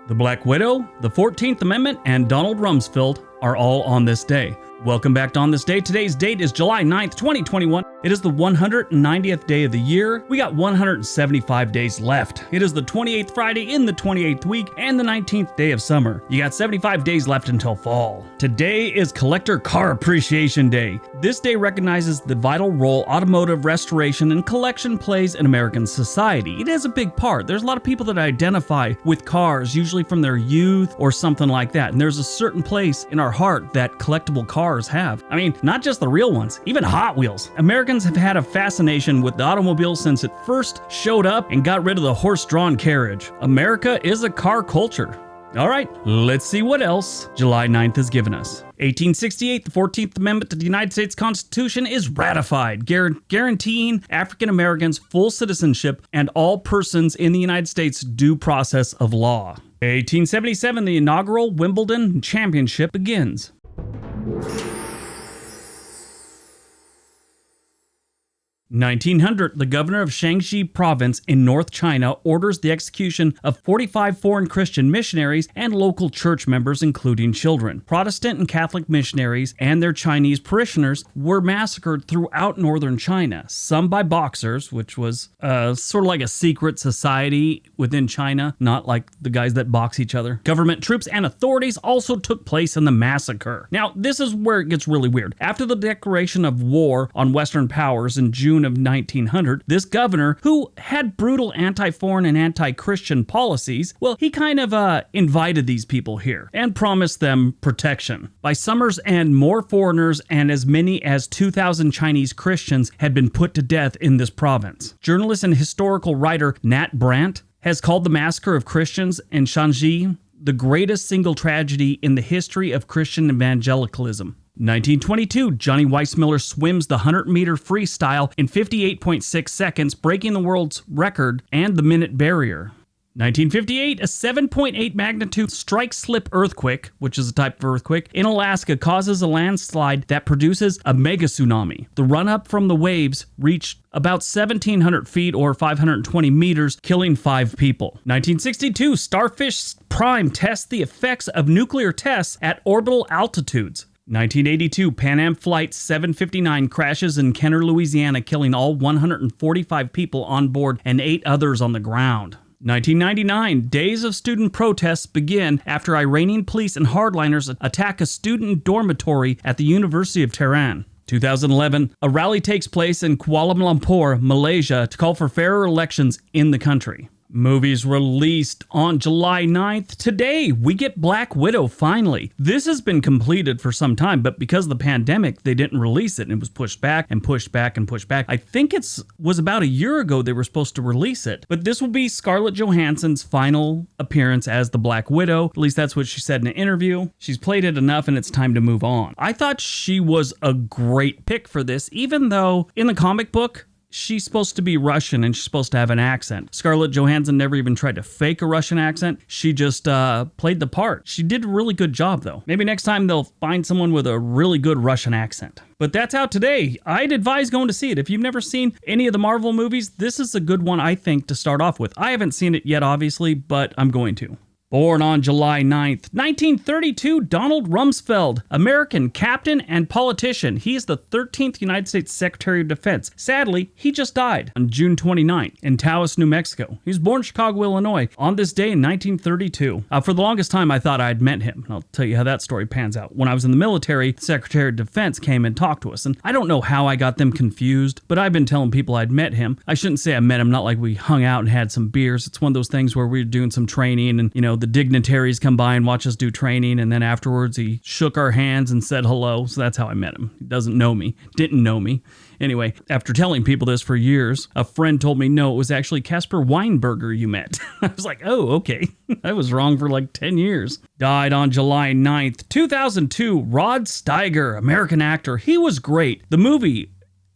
The Black Widow, the 14th Amendment, and Donald Rumsfeld are all on this day. Welcome back to On This Day. Today's date is July 9th, 2021. It is the 190th day of the year. We got 175 days left. It is the 28th Friday in the 28th week and the 19th day of summer. You got 75 days left until fall. Today is Collector Car Appreciation Day. This day recognizes the vital role automotive restoration and collection plays in American society. It is a big part. There's a lot of people that identify with cars, usually from their youth or something like that. And there's a certain place in our heart that collectible cars have. I mean, not just the real ones, even Hot Wheels. Americans have had a fascination with the automobile since it first showed up and got rid of the horse-drawn carriage. America is a car culture. All right, let's see what else July 9th has given us. 1868, the 14th Amendment to the United States Constitution is ratified, guaranteeing African Americans full citizenship and all persons in the United States due process of law. 1877, the inaugural Wimbledon Championship begins. 1900, the governor of Shaanxi province in North China orders the execution of 45 foreign Christian missionaries and local church members, including children. Protestant and Catholic missionaries and their Chinese parishioners were massacred throughout northern China, some by Boxers, which was sort of like a secret society within China, not like the guys that box each other. Government troops and authorities also took place in the massacre. Now, this is where it gets really weird. After the declaration of war on Western powers in June of 1900, this governor, who had brutal anti-foreign and anti-Christian policies, well, he kind of invited these people here and promised them protection. By summer's end, more foreigners and as many as 2,000 Chinese Christians had been put to death in this province. Journalist and historical writer Nat Brandt has called the massacre of Christians in Shaanxi the greatest single tragedy in the history of Christian evangelicalism. 1922, Johnny Weissmuller swims the 100-meter freestyle in 58.6 seconds, breaking the world's record and the minute barrier. 1958, a 7.8 magnitude strike-slip earthquake, which is a type of earthquake, in Alaska causes a landslide that produces a mega tsunami. The run-up from the waves reached about 1,700 feet or 520 meters, killing 5 people. 1962, Starfish Prime tests the effects of nuclear tests at orbital altitudes. 1982, Pan Am Flight 759 crashes in Kenner, Louisiana, killing all 145 people on board and 8 others on the ground. 1999, days of student protests begin after Iranian police and hardliners attack a student dormitory at the University of Tehran. 2011, a rally takes place in Kuala Lumpur, Malaysia, to call for fairer elections in the country. Movies released on July 9th. Today, we get Black Widow finally. This has been completed for some time, but because of the pandemic, they didn't release it, and it was pushed back and pushed back and pushed back. I think it was about a year ago they were supposed to release it. But this will be Scarlett Johansson's final appearance as the Black Widow. At least that's what she said in an interview. She's played it enough, and it's time to move on. I thought she was a great pick for this, even though in the comic book, she's supposed to be Russian and she's supposed to have an accent. Scarlett Johansson never even tried to fake a Russian accent. She just played the part. She did a really good job, though. Maybe next time they'll find someone with a really good Russian accent. But that's out today. I'd advise going to see it. If you've never seen any of the Marvel movies, this is a good one, I think, to start off with. I haven't seen it yet, obviously, but I'm going to. Born on July 9th, 1932, Donald Rumsfeld, American captain and politician. He is the 13th United States Secretary of Defense. Sadly, he just died on June 29th in Taos, New Mexico. He was born in Chicago, Illinois, on this day in 1932. For the longest time, I thought I'd met him, and I'll tell you how that story pans out. When I was in the military, the Secretary of Defense came and talked to us, and I don't know how I got them confused, but I've been telling people I'd met him. I shouldn't say I met him, not like we hung out and had some beers. It's one of those things where we were doing some training, and, the dignitaries come by and watch us do training, and then afterwards he shook our hands and said hello. So that's how I met him. He doesn't know me, didn't know me. Anyway, after telling people this for years, a friend told me, no, it was actually Casper Weinberger you met. I was like, oh, okay. I was wrong for like 10 years. Died on July 9th, 2002, Rod Steiger, American actor. He was great. The movie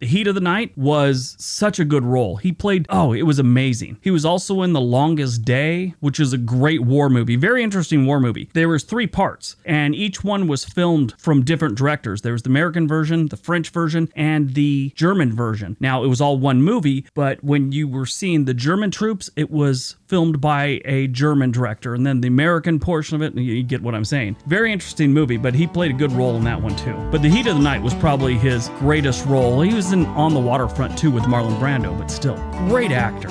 The Heat of the Night was such a good role. He played, it was amazing. He was also in The Longest Day, which is a great war movie. Very interesting war movie. There was 3 parts, and each one was filmed from different directors. There was the American version, the French version, and the German version. Now, it was all one movie, but when you were seeing the German troops, it was filmed by a German director, and then the American portion of it, you get what I'm saying. Very interesting movie, but he played a good role in that one too. But The Heat of the Night was probably his greatest role. He was in On the Waterfront too with Marlon Brando, but still, great actor.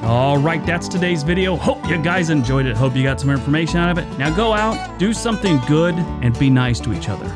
All right, that's today's video. Hope you guys enjoyed it. Hope you got some information out of it. Now go out, do something good, and be nice to each other.